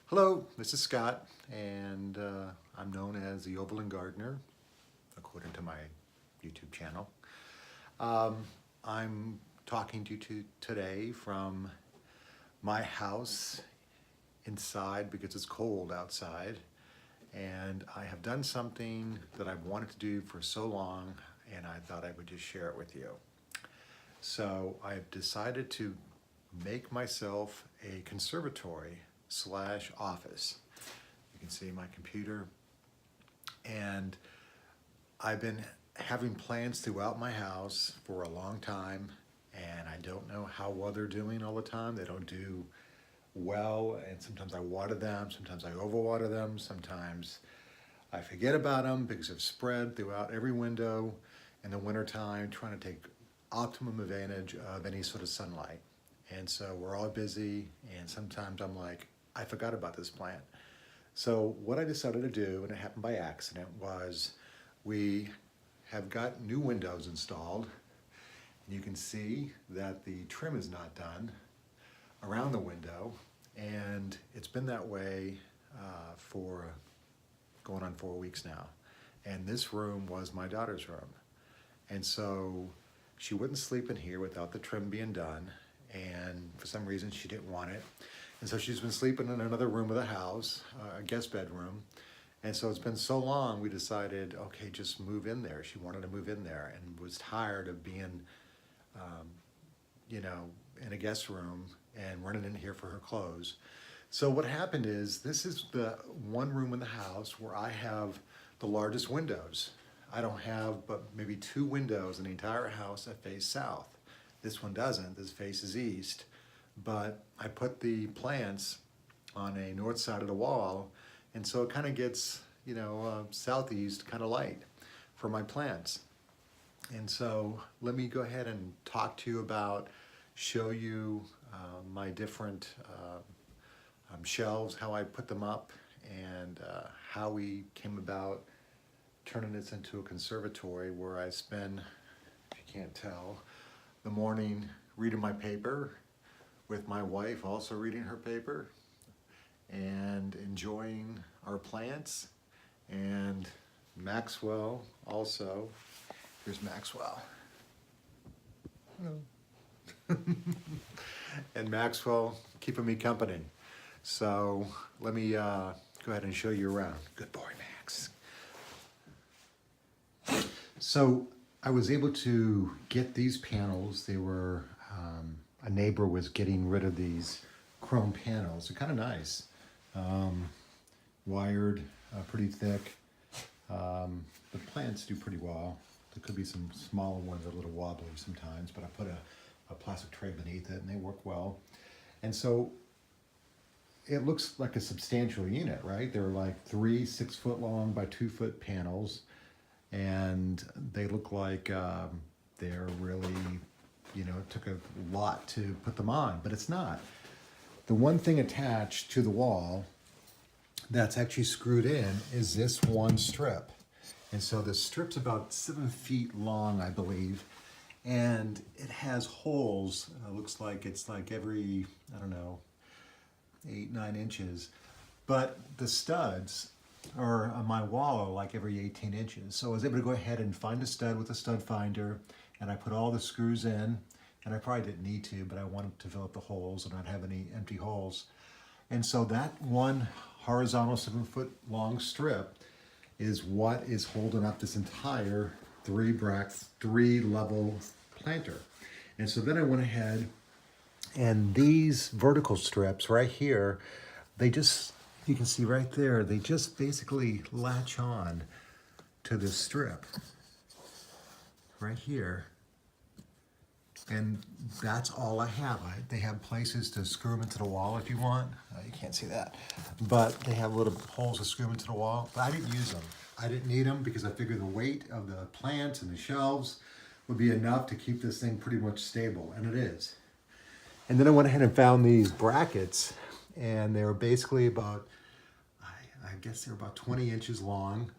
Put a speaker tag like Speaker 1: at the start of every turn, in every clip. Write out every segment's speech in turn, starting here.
Speaker 1: Hello, this is Scott, and I'm known as the Overland Gardener, according to my YouTube channel. I'm talking to you today from my house inside because it's cold outside, and I have done something that I've wanted to do for so long, and I thought I would just share it with you. So I've decided to make myself a conservatory slash office. You can see my computer, and I've been having plants throughout my house for a long time, and I don't know how well they're doing all the time. They don't do well, and sometimes I water them, sometimes I overwater them, sometimes I forget about them because they've spread throughout every window in the wintertime, trying to take optimum advantage of any sort of sunlight. And so we're all busy, and sometimes I'm like, I forgot about this plant. So what I decided to do, and it happened by accident, was we have got new windows installed. You can see that the trim is not done around the window, and it's been that way for going on 4 weeks now. And this room was my daughter's room. And so she wouldn't sleep in here without the trim being done, and for some reason she didn't want it. And so she's been sleeping in another room of the house, a guest bedroom. And so it's been so long, we decided, okay, just move in there. She wanted to move in there and was tired of being, in a guest room and running in here for her clothes. So what happened is, this is the one room in the house where I have the largest windows. I don't have but maybe 2 windows in the entire house that face south. This one doesn't, this faces east. But I put the plants on a north side of the wall, and so it kind of gets, southeast kind of light for my plants. And so let me go ahead and talk to you about, show you my different shelves, how I put them up, and how we came about turning this into a conservatory where I spend, if you can't tell, the morning reading my paper, with my wife also reading her paper, and enjoying our plants, and Maxwell also. Here's Maxwell. Hello. And Maxwell keeping me company. So let me go ahead and show you around. Good boy, Max. So I was able to get these panels. They were, a neighbor was getting rid of these chrome panels. They're kind of nice. Wired, pretty thick. The plants do pretty well. There could be some smaller ones that are a little wobbly sometimes, but I put a plastic tray beneath it and they work well. And so it looks like a substantial unit, right? They're like 3 6-foot long by 2-foot panels, and they look like they're really, it took a lot to put them on, but it's not. The one thing attached to the wall that's actually screwed in is this one strip. And so the strip's about 7 feet long, I believe, and it has holes. Looks like it's like every, 8, 9 inches. But the studs are on my wall are like every 18 inches. So I was able to go ahead and find a stud with a stud finder, and I put all the screws in, and I probably didn't need to, but I wanted to fill up the holes and not have any empty holes. And so that one horizontal 7-foot long strip is what is holding up this entire 3-level planter. And so then I went ahead, and these vertical strips right here, they just, you can see right there, they just basically latch on to this strip right here. And that's all I have. They have places to screw them into the wall if you want. You can't see that. But they have little holes to screw them into the wall. But I didn't use them. I didn't need them because I figured the weight of the plants and the shelves would be enough to keep this thing pretty much stable, and it is. And then I went ahead and found these brackets, and they were basically about, I guess they're about 20 inches long,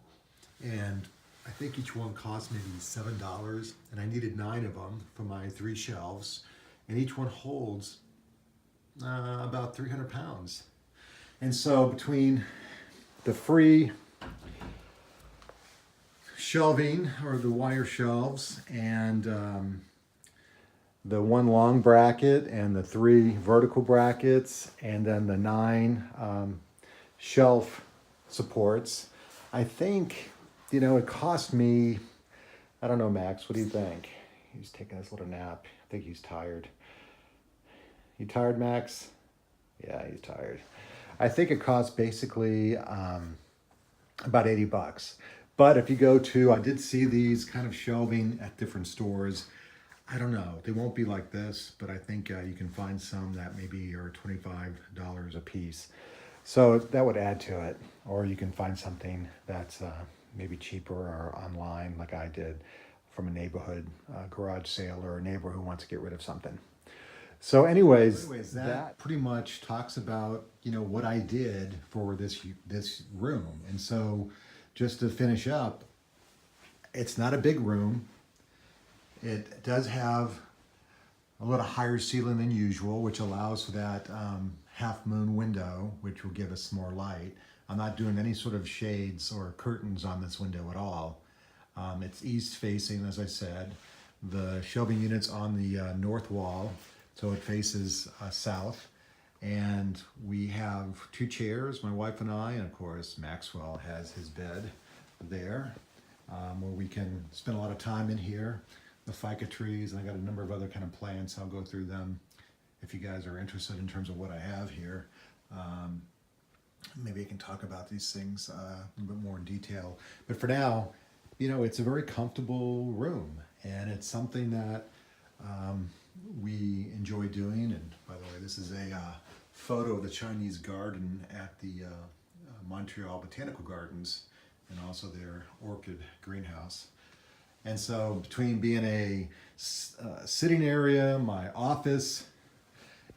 Speaker 1: and I think each one cost maybe $7, and I needed 9 of them for my 3 shelves, and each one holds about 300 pounds. And so between the free shelving or the wire shelves and the one long bracket and the 3 vertical brackets and then the 9 shelf supports, I think, it cost me, I don't know, Max, what do you think? He's taking his little nap. I think he's tired. You tired, Max? Yeah, he's tired. I think it costs basically about $80. But if you go to, I did see these kind of shelving at different stores. I don't know, they won't be like this, but I think you can find some that maybe are $25 a piece. So that would add to it. Or you can find something that's maybe cheaper or online like I did from a neighborhood garage sale or a neighbor who wants to get rid of something. So anyways, that pretty much talks about, what I did for this room. And so just to finish up, it's not a big room. It does have a little higher ceiling than usual, which allows for that half moon window, which will give us more light. I'm not doing any sort of shades or curtains on this window at all. It's east facing, as I said. The shelving unit's on the north wall, so it faces south. And we have 2 chairs, my wife and I, and of course Maxwell has his bed there, where we can spend a lot of time in here. The ficus trees, and I got a number of other kind of plants. I'll go through them if you guys are interested in terms of what I have here. Maybe I can talk about these things a little bit more in detail. But for now, it's a very comfortable room, and it's something that we enjoy doing. And by the way, this is a photo of the Chinese garden at the Montreal Botanical Gardens, and also their orchid greenhouse. And so between being a sitting area, my office,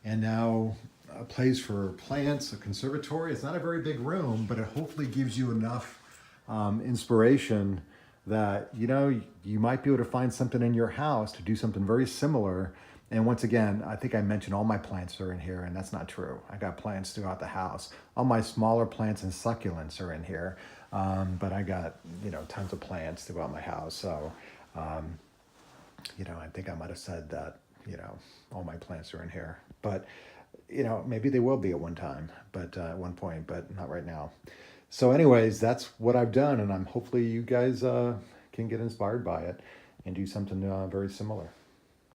Speaker 1: and now a place for plants, a conservatory, it's not a very big room, but it hopefully gives you enough inspiration that, you might be able to find something in your house to do something very similar. And once again, I think I mentioned all my plants are in here, and that's not true. I got plants throughout the house. All my smaller plants and succulents are in here. But I got, tons of plants throughout my house. So, I think I might have said that, all my plants are in here. But, maybe they will be at one time, but at one point, but not right now. So anyways, that's what I've done. And hopefully you guys can get inspired by it and do something very similar.